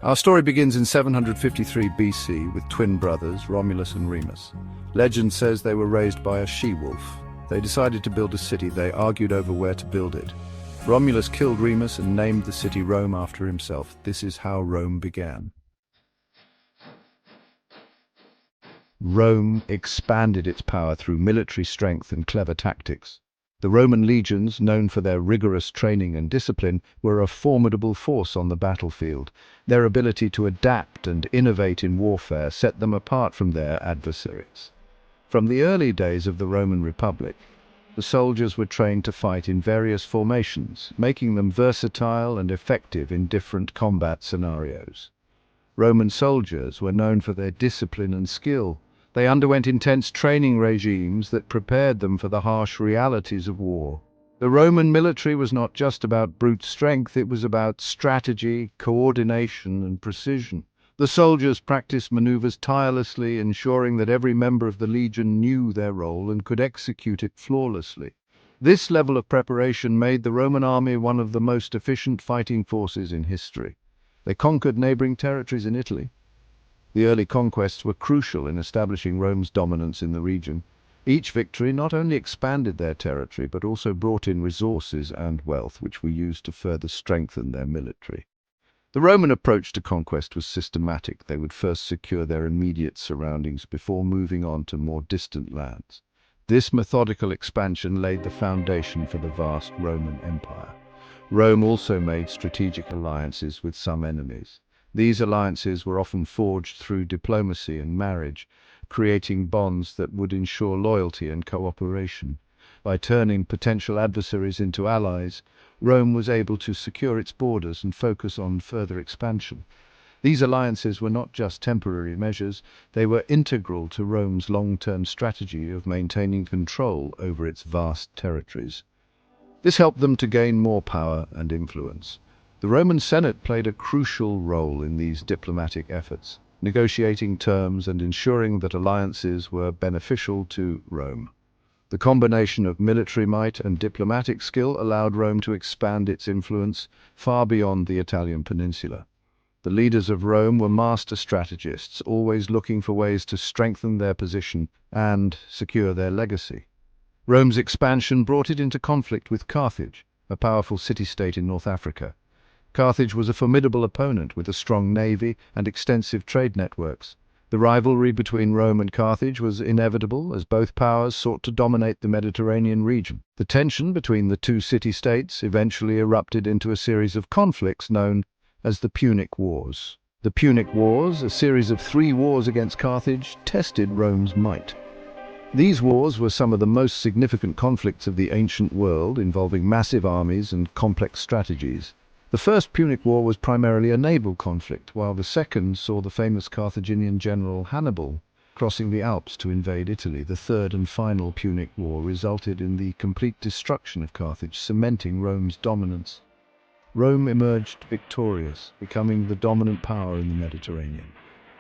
Our story begins in 753 BC with twin brothers, Romulus and Remus. Legend says they were raised by a she-wolf. They decided to build a city. They argued over where to build it. Romulus killed Remus and named the city Rome after himself. This is how Rome began. Rome expanded its power through military strength and clever tactics. The Roman legions, known for their rigorous training and discipline, were a formidable force on the battlefield. Their ability to adapt and innovate in warfare set them apart from their adversaries. From the early days of the Roman Republic, the soldiers were trained to fight in various formations, making them versatile and effective in different combat scenarios. Roman soldiers were known for their discipline and skill. They underwent intense training regimes that prepared them for the harsh realities of war. The Roman military was not just about brute strength, it was about strategy, coordination, and precision. The soldiers practiced maneuvers tirelessly, ensuring that every member of the legion knew their role and could execute it flawlessly. This level of preparation made the Roman army one of the most efficient fighting forces in history. They conquered neighboring territories in Italy. The early conquests were crucial in establishing Rome's dominance in the region. Each victory not only expanded their territory, but also brought in resources and wealth, which were used to further strengthen their military. The Roman approach to conquest was systematic. They would first secure their immediate surroundings before moving on to more distant lands. This methodical expansion laid the foundation for the vast Roman Empire. Rome also made strategic alliances with some enemies. These alliances were often forged through diplomacy and marriage, creating bonds that would ensure loyalty and cooperation. By turning potential adversaries into allies, Rome was able to secure its borders and focus on further expansion. These alliances were not just temporary measures, they were integral to Rome's long-term strategy of maintaining control over its vast territories. This helped them to gain more power and influence. The Roman Senate played a crucial role in these diplomatic efforts, negotiating terms and ensuring that alliances were beneficial to Rome. The combination of military might and diplomatic skill allowed Rome to expand its influence far beyond the Italian peninsula. The leaders of Rome were master strategists, always looking for ways to strengthen their position and secure their legacy. Rome's expansion brought it into conflict with Carthage, a powerful city-state in North Africa. Carthage was a formidable opponent with a strong navy and extensive trade networks. The rivalry between Rome and Carthage was inevitable as both powers sought to dominate the Mediterranean region. The tension between the two city-states eventually erupted into a series of conflicts known as the Punic Wars. The Punic Wars, a series of 3 wars against Carthage, tested Rome's might. These wars were some of the most significant conflicts of the ancient world, involving massive armies and complex strategies. The First Punic War was primarily a naval conflict, while the second saw the famous Carthaginian general Hannibal crossing the Alps to invade Italy. The third and final Punic War resulted in the complete destruction of Carthage, cementing Rome's dominance. Rome emerged victorious, becoming the dominant power in the Mediterranean.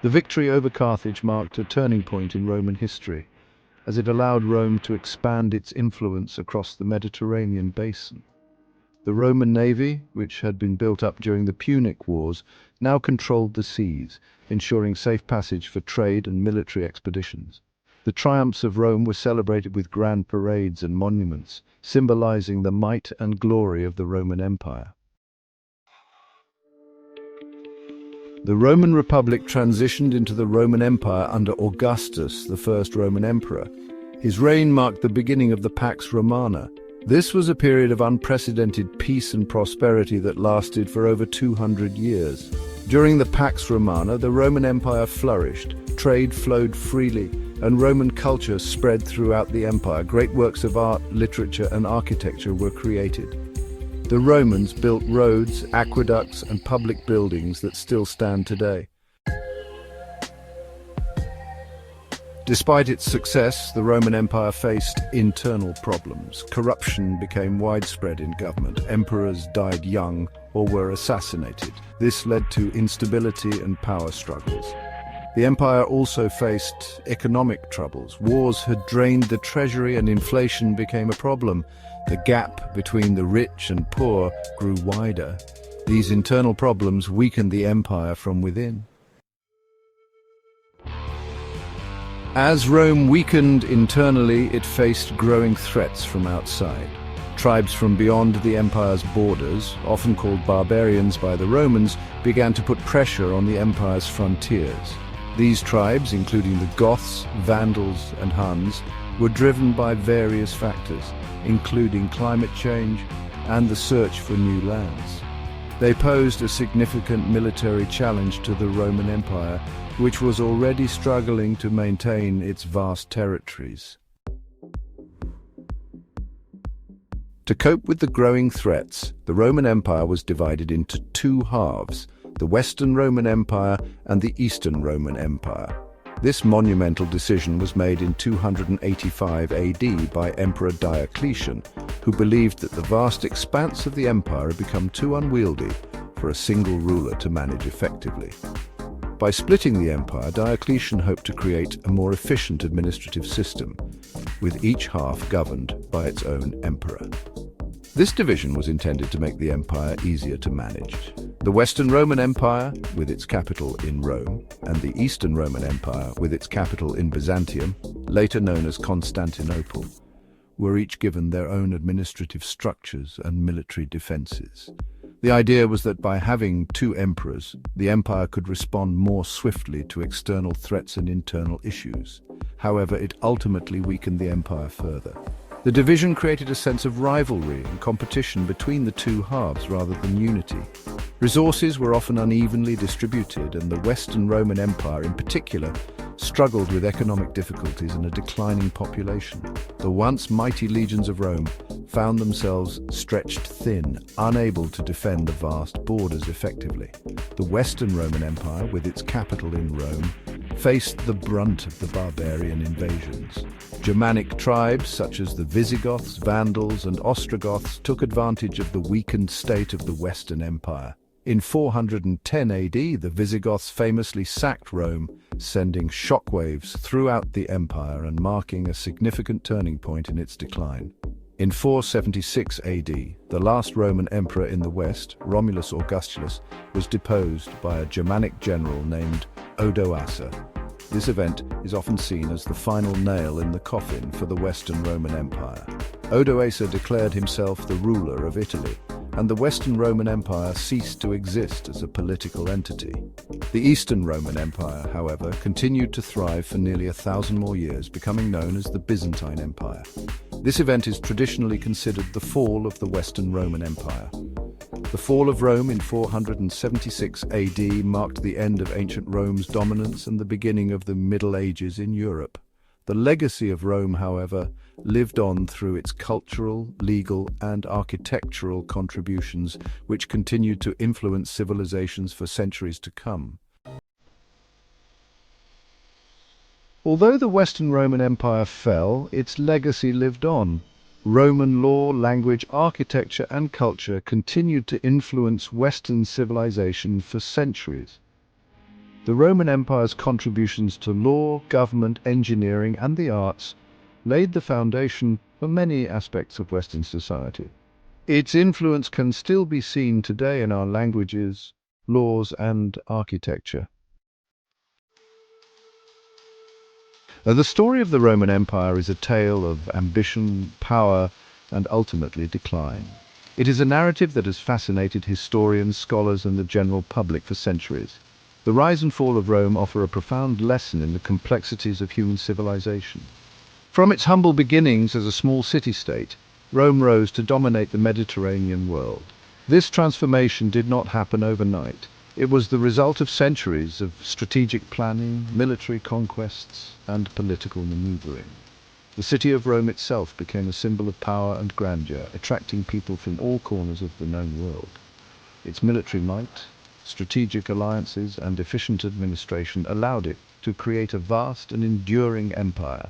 The victory over Carthage marked a turning point in Roman history, as it allowed Rome to expand its influence across the Mediterranean basin. The Roman navy, which had been built up during the Punic Wars, now controlled the seas, ensuring safe passage for trade and military expeditions. The triumphs of Rome were celebrated with grand parades and monuments, symbolizing the might and glory of the Roman Empire. The Roman Republic transitioned into the Roman Empire under Augustus, the first Roman emperor. His reign marked the beginning of the Pax Romana. This was a period of unprecedented peace and prosperity that lasted for over 200 years. During the Pax Romana, the Roman Empire flourished, trade flowed freely, and Roman culture spread throughout the empire. Great works of art, literature, and architecture were created. The Romans built roads, aqueducts, and public buildings that still stand today. Despite its success, the Roman Empire faced internal problems. Corruption became widespread in government. Emperors died young or were assassinated. This led to instability and power struggles. The empire also faced economic troubles. Wars had drained the treasury and inflation became a problem. The gap between the rich and poor grew wider. These internal problems weakened the empire from within. As Rome weakened internally, it faced growing threats from outside. Tribes from beyond the empire's borders, often called barbarians by the Romans, began to put pressure on the empire's frontiers. These tribes, including the Goths, Vandals, and Huns, were driven by various factors, including climate change and the search for new lands. They posed a significant military challenge to the Roman Empire, which was already struggling to maintain its vast territories. To cope with the growing threats, the Roman Empire was divided into two halves, the Western Roman Empire and the Eastern Roman Empire. This monumental decision was made in 285 AD by Emperor Diocletian, who believed that the vast expanse of the empire had become too unwieldy for a single ruler to manage effectively. By splitting the empire, Diocletian hoped to create a more efficient administrative system, with each half governed by its own emperor. This division was intended to make the empire easier to manage. The Western Roman Empire, with its capital in Rome, and the Eastern Roman Empire, with its capital in Byzantium, later known as Constantinople, were each given their own administrative structures and military defenses. The idea was that by having two emperors, the empire could respond more swiftly to external threats and internal issues. However, it ultimately weakened the empire further. The division created a sense of rivalry and competition between the two halves rather than unity. Resources were often unevenly distributed, and the Western Roman Empire in particular struggled with economic difficulties and a declining population. The once mighty legions of Rome found themselves stretched thin, unable to defend the vast borders effectively. The Western Roman Empire, with its capital in Rome, faced the brunt of the barbarian invasions. Germanic tribes such as the Visigoths, Vandals, and Ostrogoths took advantage of the weakened state of the Western Empire. In 410 AD, the Visigoths famously sacked Rome, sending shockwaves throughout the empire and marking a significant turning point in its decline. In 476 AD, the last Roman emperor in the West, Romulus Augustus, was deposed by a Germanic general named Odoacer. This event is often seen as the final nail in the coffin for the Western Roman Empire. Odoacer declared himself the ruler of Italy, and the Western Roman Empire ceased to exist as a political entity. The Eastern Roman Empire, however, continued to thrive for nearly 1,000 more years, becoming known as the Byzantine Empire. This event is traditionally considered the fall of the Western Roman Empire. The fall of Rome in 476 AD marked the end of ancient Rome's dominance and the beginning of the Middle Ages in Europe. The legacy of Rome, however, lived on through its cultural, legal, and architectural contributions, which continued to influence civilizations for centuries to come. Although the Western Roman Empire fell, its legacy lived on. Roman law, language, architecture, and culture continued to influence Western civilization for centuries. The Roman Empire's contributions to law, government, engineering, and the arts laid the foundation for many aspects of Western society. Its influence can still be seen today in our languages, laws, and architecture. The story of the Roman Empire is a tale of ambition, power, and ultimately decline. It is a narrative that has fascinated historians, scholars, and the general public for centuries. The rise and fall of Rome offer a profound lesson in the complexities of human civilization. From its humble beginnings as a small city-state, Rome rose to dominate the Mediterranean world. This transformation did not happen overnight. It was the result of centuries of strategic planning, military conquests, and political maneuvering. The city of Rome itself became a symbol of power and grandeur, attracting people from all corners of the known world. Its military might, strategic alliances, and efficient administration allowed it to create a vast and enduring empire.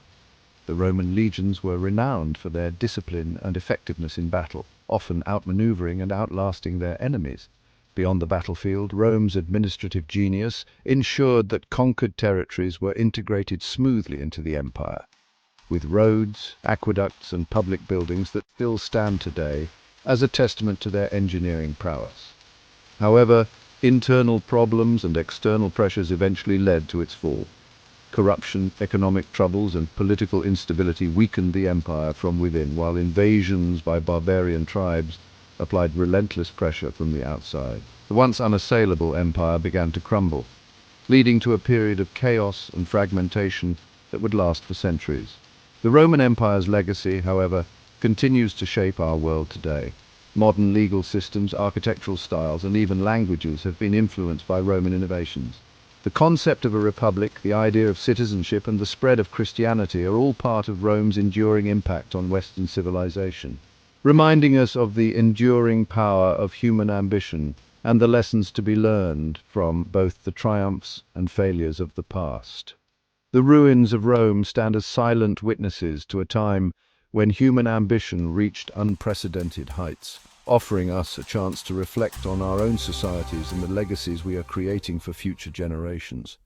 The Roman legions were renowned for their discipline and effectiveness in battle, often outmaneuvering and outlasting their enemies. Beyond the battlefield, Rome's administrative genius ensured that conquered territories were integrated smoothly into the empire, with roads, aqueducts, and public buildings that still stand today as a testament to their engineering prowess. However, internal problems and external pressures eventually led to its fall. Corruption, economic troubles, and political instability weakened the empire from within, while invasions by barbarian tribes applied relentless pressure from the outside. The once unassailable empire began to crumble, leading to a period of chaos and fragmentation that would last for centuries. The Roman Empire's legacy, however, continues to shape our world today. Modern legal systems, architectural styles, and even languages have been influenced by Roman innovations. The concept of a republic, the idea of citizenship, and the spread of Christianity are all part of Rome's enduring impact on Western civilization, reminding us of the enduring power of human ambition and the lessons to be learned from both the triumphs and failures of the past. The ruins of Rome stand as silent witnesses to a time when human ambition reached unprecedented heights, offering us a chance to reflect on our own societies and the legacies we are creating for future generations.